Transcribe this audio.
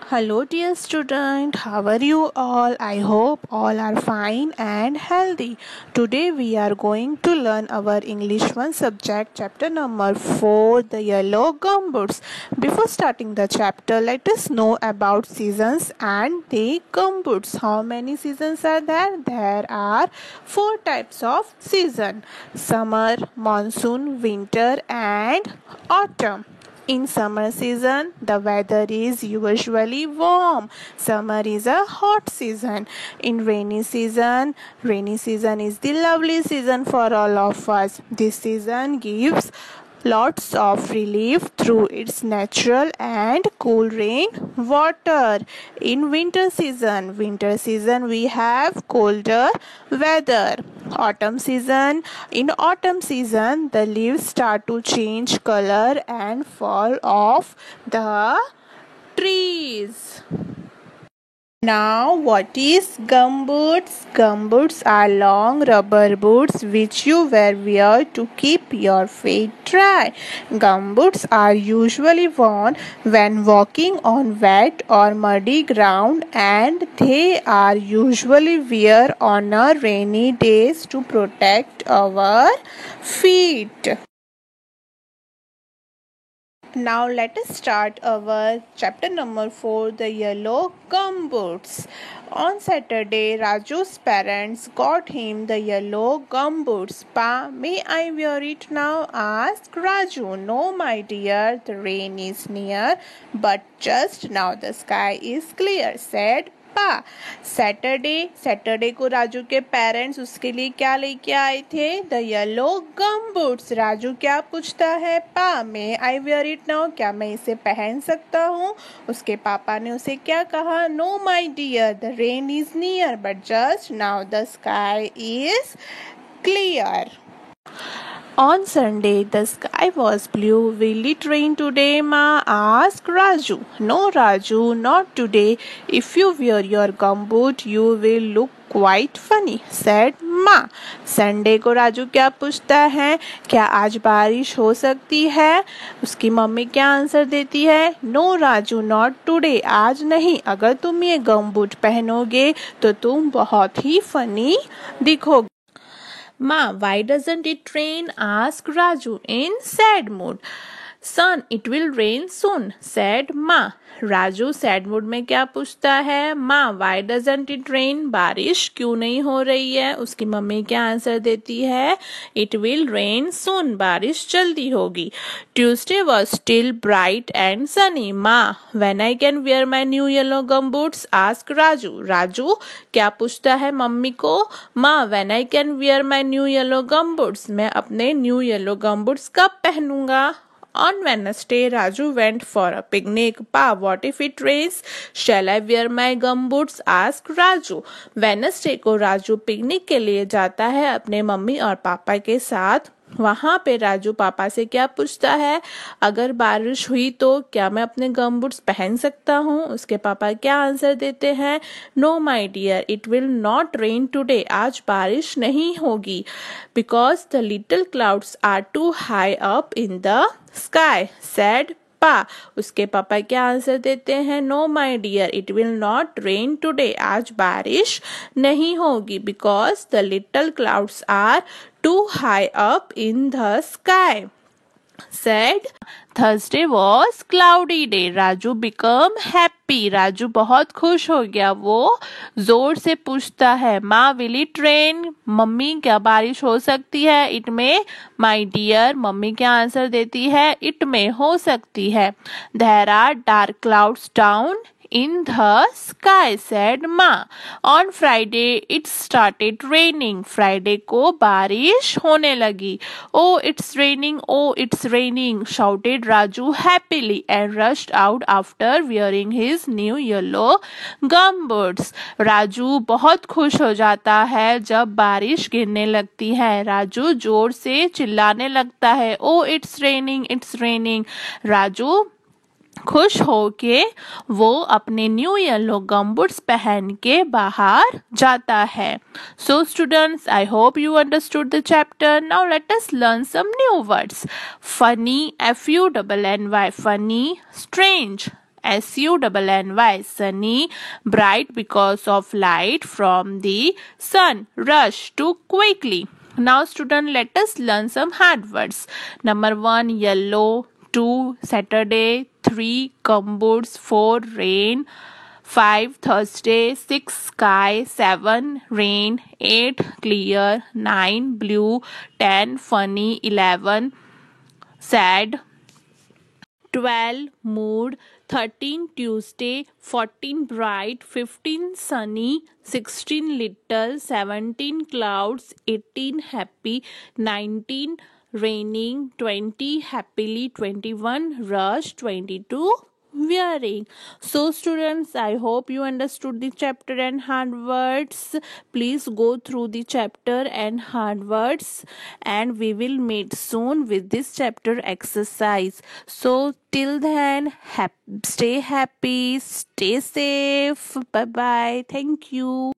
Hello dear student, how are you all? I hope all are fine and healthy. Today we are going to learn our English 1 subject chapter number 4, the yellow gumboots. Before starting the chapter, let us know about seasons and the gumboots. How many seasons are there? There are 4 types of season: summer, monsoon, winter and autumn. In summer season, the weather is usually warm. Summer is a hot season. In rainy season is the lovely season for all of us. This season gives lots of relief through its natural and cool rain water. In winter season we have colder weather. In autumn season the leaves start to change color and fall off the trees. Now, what is gumboots? Gumboots are long rubber boots which you wear to keep your feet dry. Gumboots are usually worn when walking on wet or muddy ground, and they are usually worn on a rainy days to protect our feet. Now let us start our chapter number 4, the yellow gumboots. On Saturday, Raju's parents got him the yellow gumboots. Pa, may I wear it now? Asked Raju. No, my dear, the rain is near, but just now the sky is clear, said Pa. Saturday को राजू के parents उसके लिए क्या लेके आए थे? The yellow गमबूट्स. Raju क्या पूछता है? पा, मे आई वेयर इट नाउ? क्या मैं इसे पहन सकता हूँ? उसके पापा ने उसे क्या कहा? No my dear, the rain is near, but just now the sky is clear. On Sunday, the sky was blue. Will it rain today, Ma? asked Raju. No, Raju, not today. If you wear your gumboot, you will look quite funny, said Ma. Sunday को राजू क्या पूछता है? क्या आज बारिश हो सकती है? उसकी मम्मी क्या आंसर देती है? No Raju, not today. आज नहीं. अगर तुम ये गमबूट पहनोगे तो तुम बहुत ही funny दिखोगे. Ma, why doesn't it rain? asked Raju in sad mood. Son, it will rain soon, said Ma. Raju sad mood में क्या पूछता है? माँ, वाई डजंट इट रेन? बारिश क्यों नहीं हो रही है? उसकी मम्मी क्या आंसर देती है? इट विल रेन सून, बारिश जल्दी होगी. Tuesday was still bright and sunny. माँ, when I can wear my new yellow gumboots? Ask Raju. Raju क्या पूछता है मम्मी को? माँ, when I can wear my new yellow gumboots? मैं अपने न्यू येलो गमबूट्स कब पहनूंगा? On Wednesday, Raju went for a picnic. Pa, what if it rains? Shall I wear my gumboots? asked Raju. Wednesday को राजू पिकनिक के लिए जाता है अपने mummy और पापा के साथ. वहाँ पे राजू पापा से क्या पूछता है? अगर बारिश हुई तो क्या मैं अपने गमबूट्स पहन सकता हूँ? उसके पापा क्या आंसर देते हैं? No my dear, it will not rain today. आज बारिश नहीं होगी. Because the little clouds are too high up in the sky, said pa. उसके पापा क्या आंसर देते हैं? No my dear, it will not rain today. आज बारिश नहीं होगी. Because the little clouds are too high up in the sky, said. Thursday was cloudy day. Raju became happy. Raju बहुत खुश हो गया. वो जोर से पूछता है, माँ, will it rain? मम्मी, क्या बारिश हो सकती है? इट में, माई डियर, मम्मी क्या आंसर देती है? इट में हो सकती है. There are dark clouds down in the sky, said Ma. On Friday, it started raining. Friday को बारिश होने लगी. Oh, it's raining. Oh, it's raining, shouted Raju happily and rushed out after wearing his new yellow gumboots. Raju बहुत खुश हो जाता है जब बारिश गिरने लगती है. राजू जोर से चिल्लाने लगता है. Oh, it's raining. It's raining. Raju खुश होके वो अपने न्यू येलो गमबूट्स पहन के बाहर जाता है. So students, I hope you understood the chapter. Now let us learn some new words. Funny, Funny, strange, sunny, sunny, bright because of light from the sun. Rush, to quickly. Now student, let us learn some hard words. Number 1, yellow. 2, Saturday. 3, gumboots. 4, rain. 5, Thursday. 6, sky. 7, rain. 8, clear. 9, blue. 10, funny. 11, sad. 12, mood. 13, Tuesday. 14, bright. 15, sunny. 16, little. 17, clouds. 18, happy. 19, raining. 20, happily. 21, rush. 22, wearing. So students, I hope you understood the chapter and hard words. Please go through the chapter and hard words, and we will meet soon with this chapter exercise. So till then, stay happy, stay safe. Bye bye. Thank you.